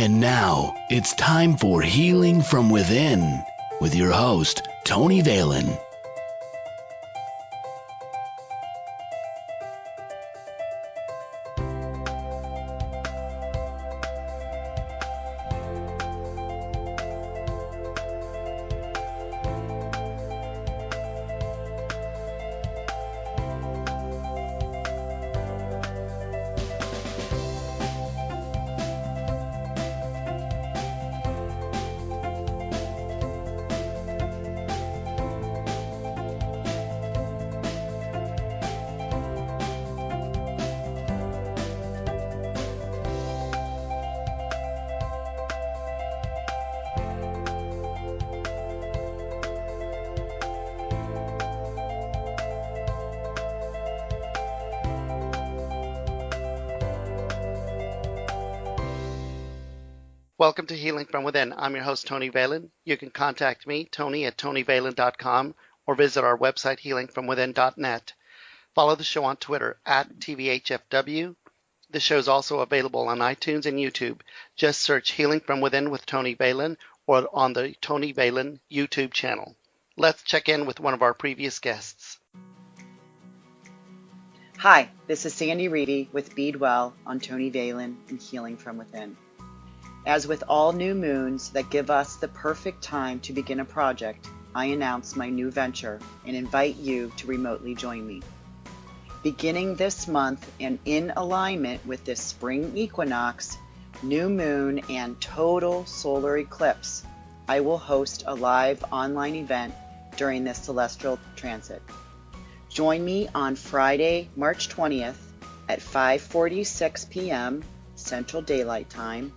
And now it's time for Healing from Within with your host, Tony Valen. Welcome to Healing from Within. I'm your host, Tony Valen. You can contact me, Tony, at tonyvalen.com, or visit our website, healingfromwithin.net. Follow the show on Twitter, at TVHFW. The show is also available on iTunes and YouTube. Just search Healing from Within with Tony Valen or on the Tony Valen YouTube channel. Let's check in with one of our previous guests. Hi, this is Sandy Reedy with Bead Well on Tony Valen and Healing from Within. As with all new moons that give us the perfect time to begin a project, I announce my new venture and invite you to remotely join me. Beginning this month and in alignment with this spring equinox, new moon, and total solar eclipse, I will host a live online event during this celestial transit. Join me on Friday, March 20th at 5:46 p.m. Central Daylight Time,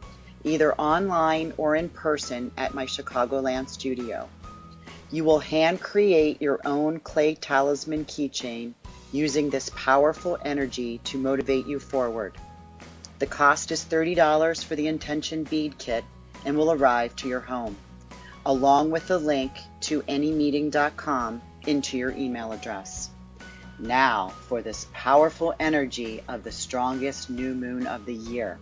either online or in person at my Chicagoland studio. You will hand create your own clay talisman keychain using this powerful energy to motivate you forward. The cost is $30 for the intention bead kit and will arrive to your home, along with a link to anymeeting.com into your email address. Now for this powerful energy of the strongest new moon of the year.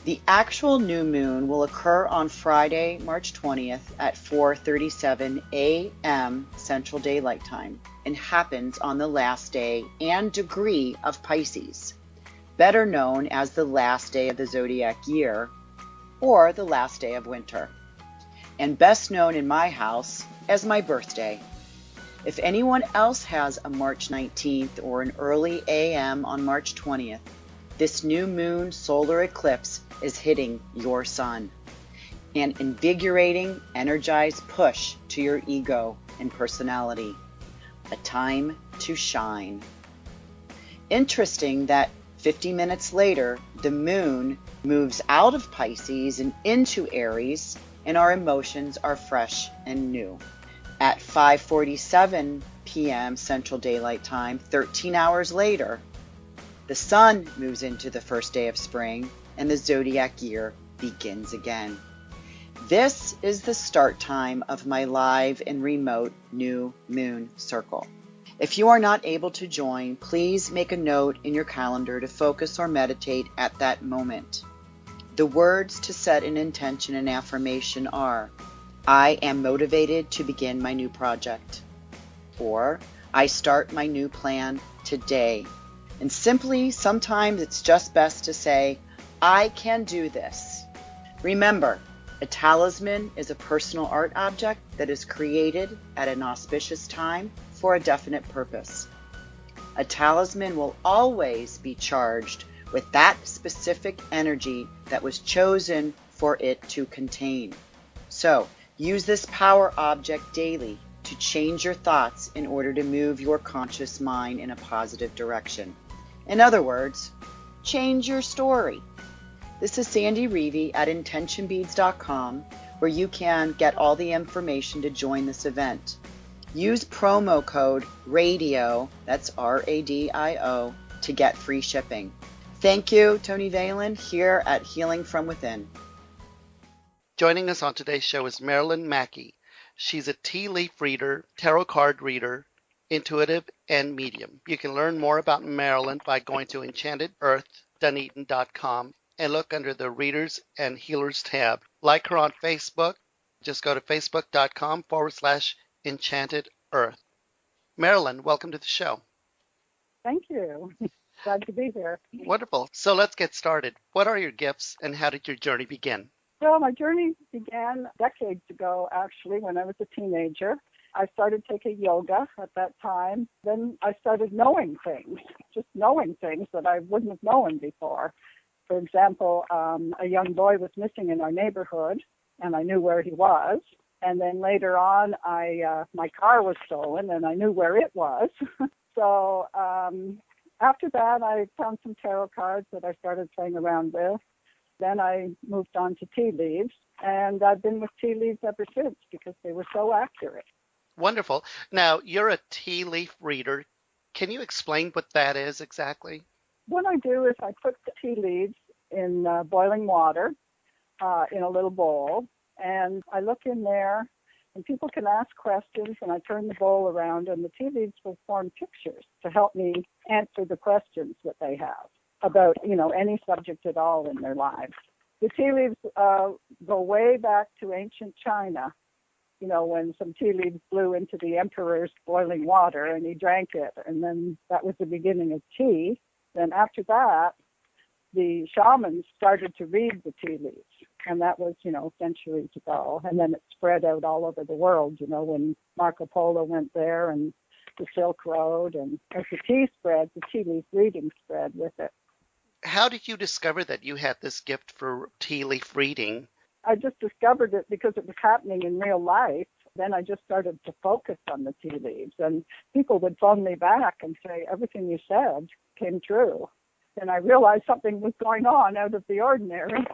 The actual new moon will occur on Friday, March 20th at 4:37 a.m. Central Daylight Time and happens on the last day and degree of Pisces, better known as the last day of the zodiac year or the last day of winter, and best known in my house as my birthday. If anyone else has a March 19th or an early AM on March 20th, this new moon solar eclipse is hitting your sun. An invigorating, energized push to your ego and personality. A time to shine. Interesting that 50 minutes later, the moon moves out of Pisces and into Aries, and our emotions are fresh and new. At 5:47 p.m. Central Daylight Time, 13 hours later, the sun moves into the first day of spring, and the zodiac year begins again. This is the start time of my live and remote new moon circle. If you are not able to join, please make a note in your calendar to focus or meditate at that moment. The words to set an intention and affirmation are, I am motivated to begin my new project, or I start my new plan today. And simply, sometimes it's just best to say, I can do this. Remember, a talisman is a personal art object that is created at an auspicious time for a definite purpose. A talisman will always be charged with that specific energy that was chosen for it to contain. So, use this power object daily to change your thoughts in order to move your conscious mind in a positive direction. In other words, change your story. This is Sandy Reevy at intentionbeads.com, where you can get all the information to join this event. Use promo code RADIO, that's RADIO, to get free shipping. Thank you, Tony Valen, here at Healing from Within. Joining us on today's show is Marilyn Mackey. She's a tea leaf reader, tarot card reader, intuitive, and medium. You can learn more about Marilyn by going to enchantedearthdunedin.com and look under the Readers and Healers tab. Like her on Facebook. Just go to facebook.com/Enchanted Earth. Marilyn, welcome to the show. Thank you. Glad to be here. Wonderful. So let's get started. What are your gifts and how did your journey begin? So my journey began decades ago, actually, when I was a teenager. I started taking yoga at that time. Then I started knowing things, just knowing things that I wouldn't have known before. For example, a young boy was missing in our neighborhood, and I knew where he was. And then later on, my car was stolen, and I knew where it was. So after that, I found some tarot cards that I started playing around with. Then I moved on to tea leaves, and I've been with tea leaves ever since because they were so accurate. Wonderful. Now, you're a tea leaf reader. Can you explain what that is exactly? What I do is I put the tea leaves in boiling water in a little bowl, and I look in there, and people can ask questions, and I turn the bowl around, and the tea leaves will form pictures to help me answer the questions that they have about, any subject at all in their lives. The tea leaves go way back to ancient China, when some tea leaves blew into the emperor's boiling water and he drank it, and then that was the beginning of tea. Then after that, the shamans started to read the tea leaves, and that was, centuries ago. And then it spread out all over the world, when Marco Polo went there and the Silk Road. And as the tea spread, the tea leaf reading spread with it. How did you discover that you had this gift for tea leaf reading? I just discovered it because it was happening in real life. Then I just started to focus on the tea leaves, and people would phone me back and say, everything you said came true. And I realized something was going on out of the ordinary.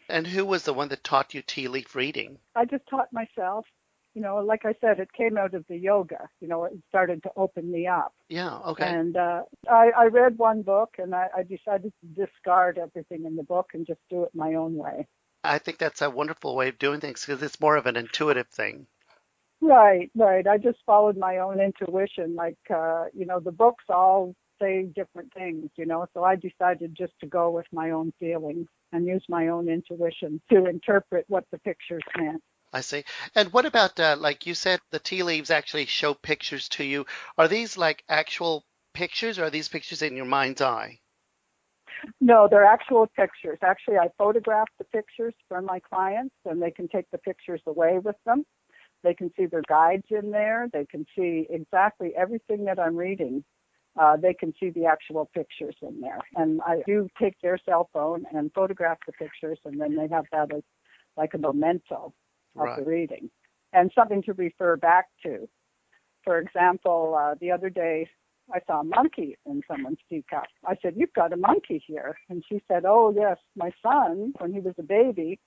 And who was the one that taught you tea leaf reading? I just taught myself. Like I said, it came out of the yoga. It started to open me up. Yeah, okay. And I read one book, and I decided to discard everything in the book and just do it my own way. I think that's a wonderful way of doing things because it's more of an intuitive thing. Right. I just followed my own intuition. The books all say different things, so I decided just to go with my own feelings and use my own intuition to interpret what the pictures meant. I see. And what about, like you said, the tea leaves actually show pictures to you. Are these like actual pictures, or are these pictures in your mind's eye? No, they're actual pictures. Actually, I photograph the pictures for my clients, and they can take the pictures away with them. They can see their guides in there. They can see exactly everything that I'm reading. They can see the actual pictures in there. And I do take their cell phone and photograph the pictures, and then they have that as like a memento of the reading and something to refer back to. For example, the other day, I saw a monkey in someone's teacup. I said, "You've got a monkey here." And she said, "Oh, yes, my son, when he was a baby,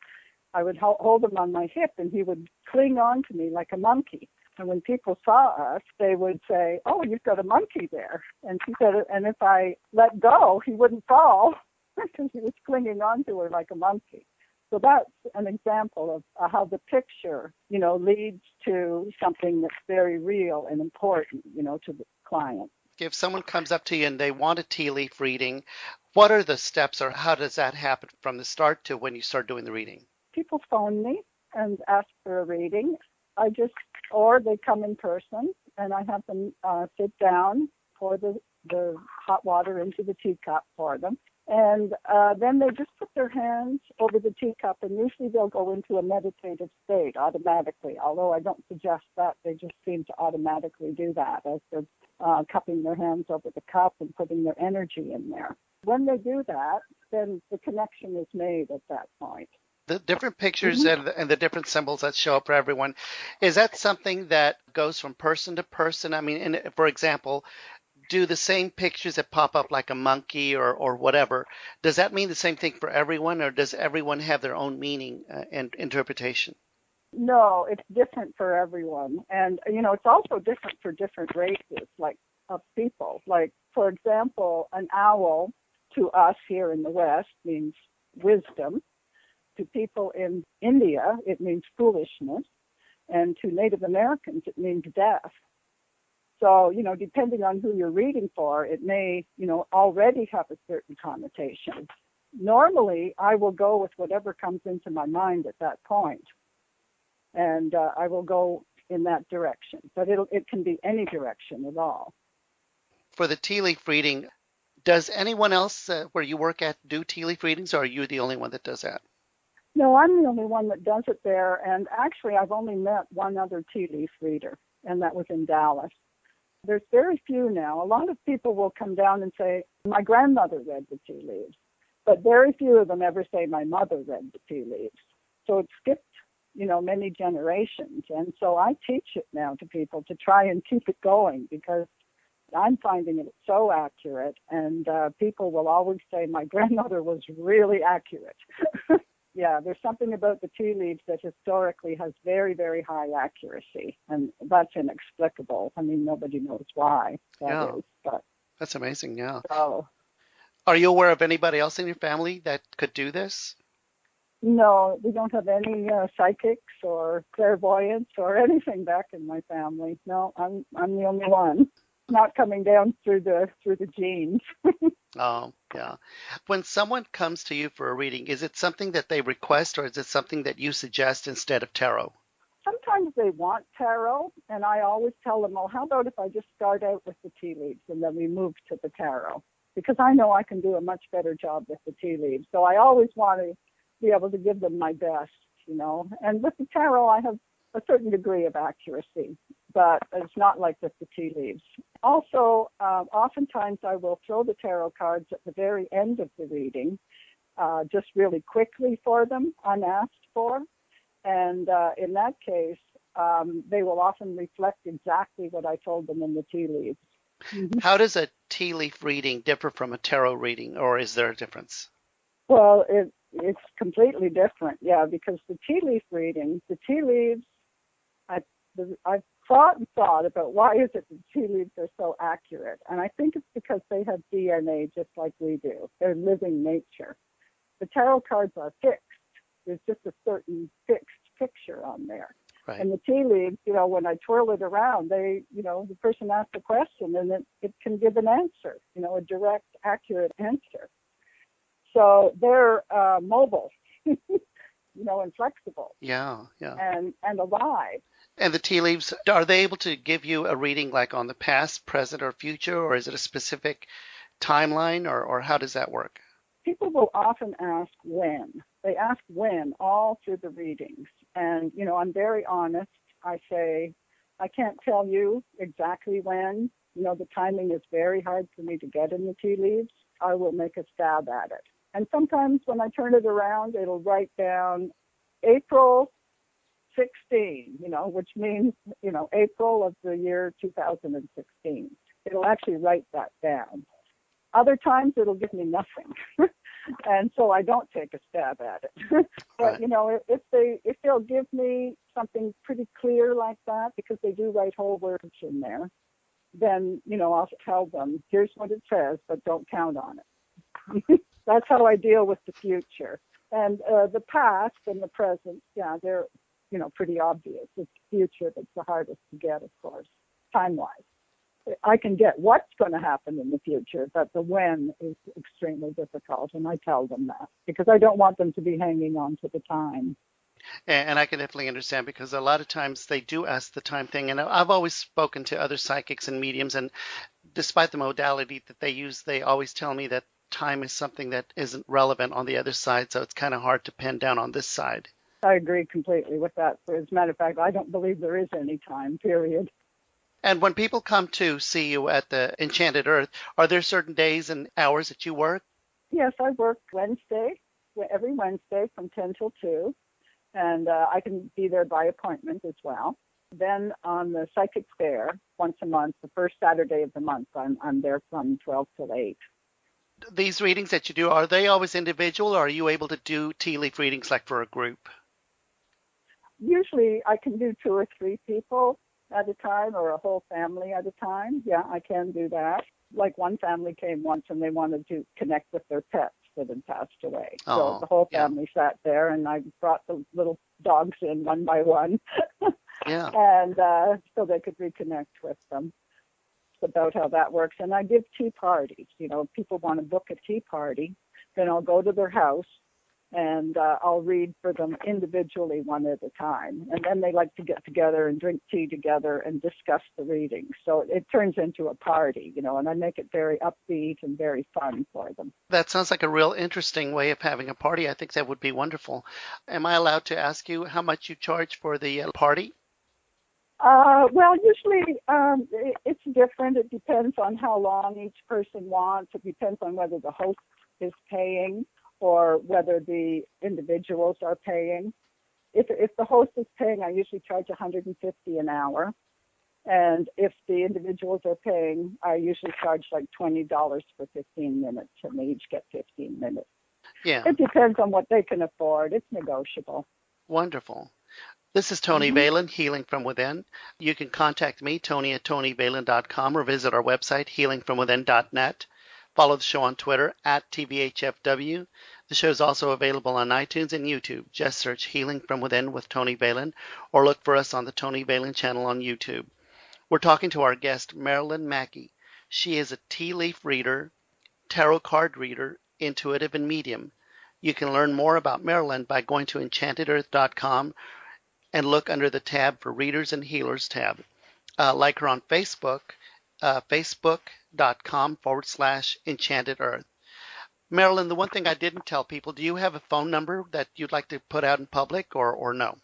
I would hold him on my hip, and he would cling on to me like a monkey. And when people saw us, they would say, 'Oh, you've got a monkey there.'" And she said, "And if I let go, he wouldn't fall because he was clinging on to her like a monkey." So that's an example of how the picture, leads to something that's very real and important, to the client. If someone comes up to you and they want a tea leaf reading, what are the steps, or how does that happen from the start to when you start doing the reading? People phone me and ask for a reading. Or they come in person, and I have them sit down, pour the hot water into the teacup for them. And then they just put their hands over the teacup, and usually they'll go into a meditative state automatically, although I don't suggest that. They just seem to automatically do that as they're cupping their hands over the cup and putting their energy in there. When they do that, then the connection is made at that point. The different pictures and the different symbols that show up for everyone, is that something that goes from person to person? I mean, for example, do the same pictures that pop up like a monkey or whatever, does that mean the same thing for everyone, or does everyone have their own meaning and interpretation? No, it's different for everyone. And, it's also different for different races, of people. Like, for example, an owl to us here in the West means wisdom. To people in India, it means foolishness. And to Native Americans, it means death. So, depending on who you're reading for, it may, already have a certain connotation. normally I will go with whatever comes into my mind at that point, and I will go in that direction. But it can be any direction at all. For the tea leaf reading, does anyone else where you work at do tea leaf readings, or are you the only one that does that? No, I'm the only one that does it there, and actually I've only met one other tea leaf reader, and that was in Dallas. There's very few now. A lot of people will come down and say, my grandmother read the tea leaves, but very few of them ever say my mother read the tea leaves. So it skipped, many generations. And so I teach it now to people to try and keep it going, because I'm finding it so accurate, and people will always say my grandmother was really accurate. Yeah, there's something about the tea leaves that historically has very, very high accuracy, and that's inexplicable. I mean, nobody knows why that is. But that's amazing, yeah. So, are you aware of anybody else in your family that could do this? No, we don't have any psychics or clairvoyants or anything back in my family. No, I'm the only one. Not coming down through the genes. Oh, yeah. When someone comes to you for a reading, is it something that they request, or is it something that you suggest instead of tarot? Sometimes they want tarot, and I always tell them, well, how about if I just start out with the tea leaves and then we move to the tarot? Because I know I can do a much better job with the tea leaves. So I always want to be able to give them my best, And with the tarot, I have a certain degree of accuracy, but it's not like with the tea leaves. Also, oftentimes I will throw the tarot cards at the very end of the reading, just really quickly for them, unasked for. And in that case, they will often reflect exactly what I told them in the tea leaves. Mm-hmm. How does a tea leaf reading differ from a tarot reading, or is there a difference? Well, it's completely different, yeah, because the tea leaf reading, the tea leaves, I've thought about why is it that tea leaves are so accurate. And I think it's because they have DNA just like we do. They're living nature. The tarot cards are fixed. There's just a certain fixed picture on there. Right. And the tea leaves, when I twirl it around, the person asks a question and it can give an answer, a direct, accurate answer. So they're mobile, and flexible. Yeah. And alive. And the tea leaves, are they able to give you a reading like on the past, present, or future, or is it a specific timeline, or how does that work? People will often ask when. They ask when all through the readings. And, I'm very honest. I say, I can't tell you exactly when. The timing is very hard for me to get in the tea leaves. I will make a stab at it. And sometimes when I turn it around, it'll write down April 16, which means, April of the year 2016. It'll actually write that down. Other times it'll give me nothing. And so I don't take a stab at it. But, if they'll give me something pretty clear like that, because they do write whole words in there, then, I'll tell them, here's what it says, but don't count on it. That's how I deal with the future. And the past and the present, yeah, they're, pretty obvious. It's the future that's the hardest to get, of course, time-wise. I can get what's going to happen in the future, but the when is extremely difficult, and I tell them that because I don't want them to be hanging on to the time. And I can definitely understand, because a lot of times they do ask the time thing. And I've always spoken to other psychics and mediums, and despite the modality that they use, they always tell me that time is something that isn't relevant on the other side, so it's kind of hard to pin down on this side. I agree completely with that. As a matter of fact, I don't believe there is any time, period. And when people come to see you at the Enchanted Earth, are there certain days and hours that you work? Yes, I work every Wednesday from 10 till 2, and I can be there by appointment as well. Then on the Psychic Fair, once a month, the first Saturday of the month, I'm there from 12 till 8. These readings that you do, are they always individual, or are you able to do tea leaf readings like for a group? Usually I can do 2 or 3 people at a time, or a whole family at a time. Yeah, I can do that. Like one family came once and they wanted to connect with their pets that had passed away. So the whole family sat there, and I brought the little dogs in one by one. Yeah. And so they could reconnect with them. It's about how that works. And I give tea parties. People want to book a tea party. then I'll go to their house and I'll read for them individually one at a time. And then they like to get together and drink tea together and discuss the readings. So it turns into a party, and I make it very upbeat and very fun for them. That sounds like a real interesting way of having a party. I think that would be wonderful. Am I allowed to ask you how much you charge for the party? Well, usually it's different. It depends on how long each person wants. It depends on whether the host is paying or whether the individuals are paying. If the host is paying, I usually charge $150 an hour. And if the individuals are paying, I usually charge like $20 for 15 minutes, and they each get 15 minutes. Yeah. It depends on what they can afford. It's negotiable. Wonderful. This is Tony Valen, Healing from Within. You can contact me, Tony at TonyValen.com, or visit our website, healingfromwithin.net. Follow the show on Twitter at TVHFW. The show is also available on iTunes and YouTube. Just search Healing from Within with Tony Valen, or look for us on the Tony Valen channel on YouTube. We're talking to our guest, Marilyn Mackey. She is a tea leaf reader, tarot card reader, intuitive, and medium. You can learn more about Marilyn by going to EnchantedEarth.com and look under the tab for Readers and Healers tab. Like her on Facebook, facebook.com/Enchanted Earth. Marilyn, the one thing I didn't tell people, do you have a phone number that you'd like to put out in public or no?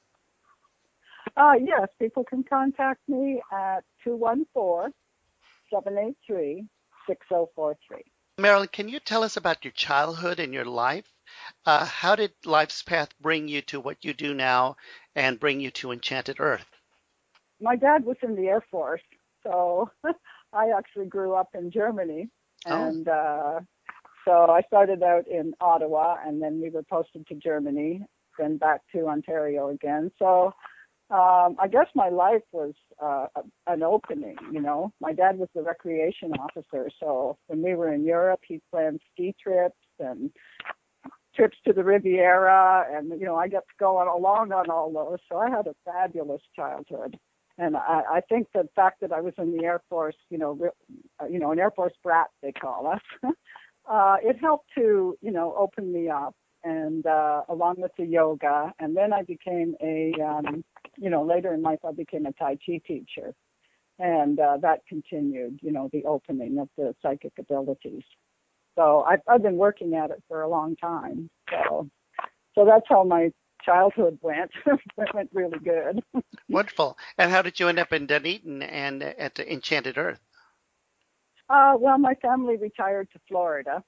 Yes, people can contact me at 214-783-6043. Marilyn, can you tell us about your childhood and your life? How did life's path bring you to what you do now and bring you to Enchanted Earth? My dad was in the Air Force, so I actually grew up in Germany. And so I started out in Ottawa, and then we were posted to Germany, then back to Ontario again. So I guess my life was an opening, My dad was the recreation officer, so when we were in Europe, he planned ski trips and trips to the Riviera, and, I got to go along on all those. So I had a fabulous childhood. And I think the fact that I was in the Air Force, an Air Force brat, they call us, it helped to, open me up, and along with the yoga. And then I became later in life, I became a Tai Chi teacher. And that continued, the opening of the psychic abilities. So I've been working at it for a long time. So that's how my childhood went. It went really good. Wonderful. And how did you end up in Dunedin and at the Enchanted Earth? Well, my family retired to Florida.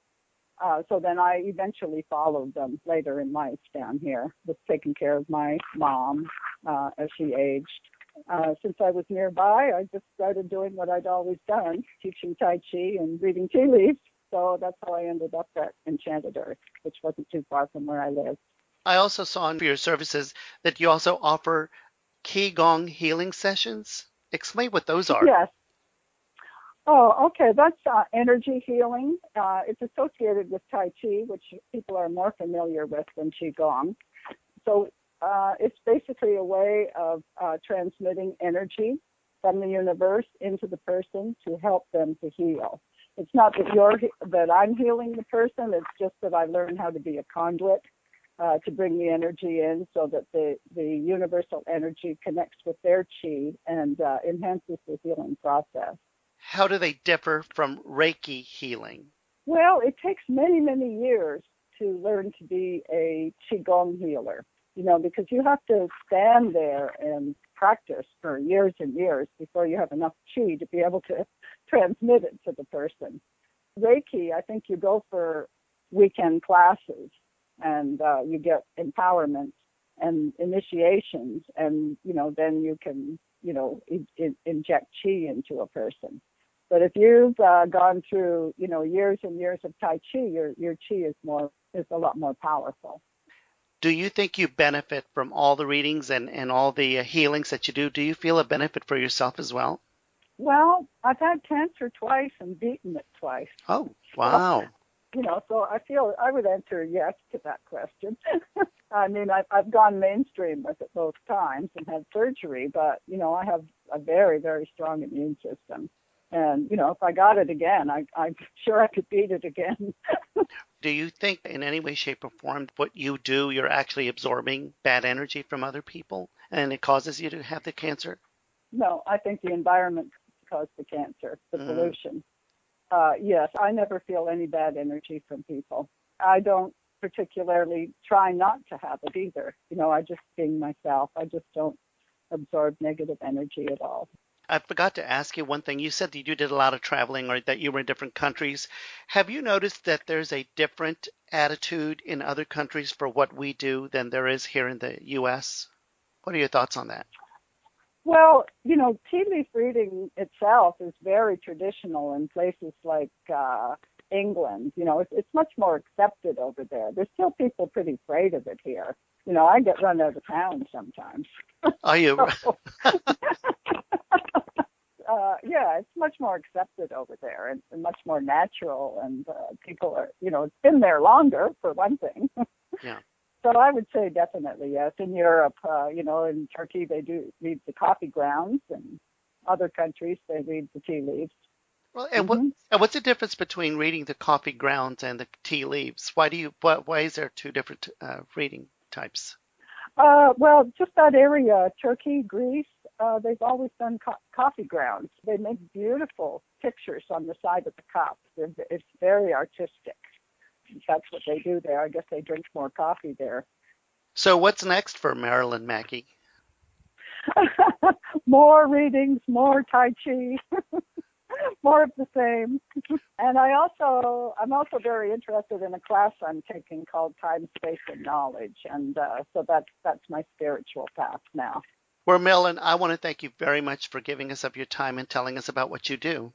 So then I eventually followed them later in life down here, was taking care of my mom as she aged. Since I was nearby, I just started doing what I'd always done, teaching Tai Chi and reading tea leaves. So that's how I ended up at Enchanted Earth, which wasn't too far from where I live. I also saw in your services that you also offer qigong healing sessions. Explain what those are. Yes. Oh, okay. That's energy healing. It's associated with Tai Chi, which people are more familiar with than qigong. So it's basically a way of transmitting energy from the universe into the person to help them to heal. It's not that I'm healing the person. It's just that I learned how to be a conduit to bring the energy in, so that the universal energy connects with their chi and enhances the healing process. How do they differ from Reiki healing? Well, it takes many, many years to learn to be a qigong healer, because you have to stand there and practice for years and years before you have enough chi to be able to transmit it to the person. Reiki, I think you go for weekend classes, and you get empowerment and initiations, and then you can inject chi into a person. But if you've gone through years and years of Tai Chi, your chi is a lot more powerful. Do you think you benefit from all the readings and all the healings that you do? Do you feel a benefit for yourself as well? Well, I've had cancer twice and beaten it twice. Oh, wow. So I feel I would answer yes to that question. I mean, I've gone mainstream with it both times and had surgery, but, I have a very, very strong immune system. And, if I got it again, I'm sure I could beat it again. Do you think in any way, shape, or form what you do, you're actually absorbing bad energy from other people and it causes you to have the cancer? No, I think the environment caused the cancer, the pollution. Yes, I never feel any bad energy from people. I don't particularly try not to have it either. I just being myself. I just don't absorb negative energy at all. I forgot to ask you one thing. You said that you did a lot of traveling or that you were in different countries. Have you noticed that there's a different attitude in other countries for what we do than there is here in the U.S.? What are your thoughts on that? Well, tea leaf reading itself is very traditional in places like England. It's much more accepted over there. There's still people pretty afraid of it here. I get run out of town sometimes. Are you? Yeah, it's much more accepted over there and much more natural. And people are, it's been there longer, for one thing. Yeah. So I would say definitely yes. In Europe, in Turkey, they do read the coffee grounds, and other countries, they read the tea leaves. Well, and what's the difference between reading the coffee grounds and the tea leaves? Why is there two different reading types? Well, just that area, Turkey, Greece, they've always done coffee grounds. They make beautiful pictures on the side of the cup. It's very artistic. That's what they do there. I guess they drink more coffee there. So what's next for Marilyn Mackey? More readings, more Tai Chi, more of the same. And I'm also very interested in a class I'm taking called Time, Space, and Knowledge. And so that's my spiritual path now. Well, Marilyn, I want to thank you very much for giving us of your time and telling us about what you do.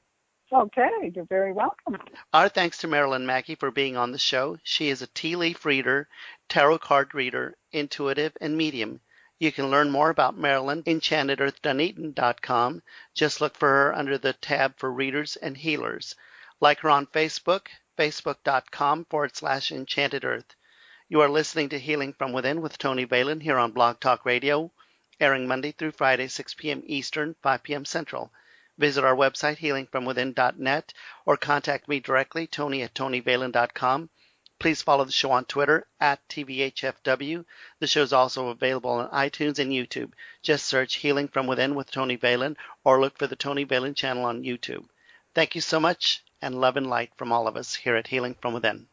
Okay, you're very welcome. Our thanks to Marilyn Mackey for being on the show. She is a tea leaf reader, tarot card reader, intuitive, and medium. You can learn more about Marilyn, EnchantedEarthDunedin.com. Just look for her under the tab for readers and healers. Like her on Facebook, facebook.com/EnchantedEarth. You are listening to Healing from Within with Tony Valen here on Blog Talk Radio, airing Monday through Friday, 6 p.m. Eastern, 5 p.m. Central. Visit our website, healingfromwithin.net, or contact me directly, Tony@TonyValen.com. Please follow the show on Twitter, @TVHFW. The show is also available on iTunes and YouTube. Just search Healing from Within with Tony Valen, or look for the Tony Valen channel on YouTube. Thank you so much, and love and light from all of us here at Healing from Within.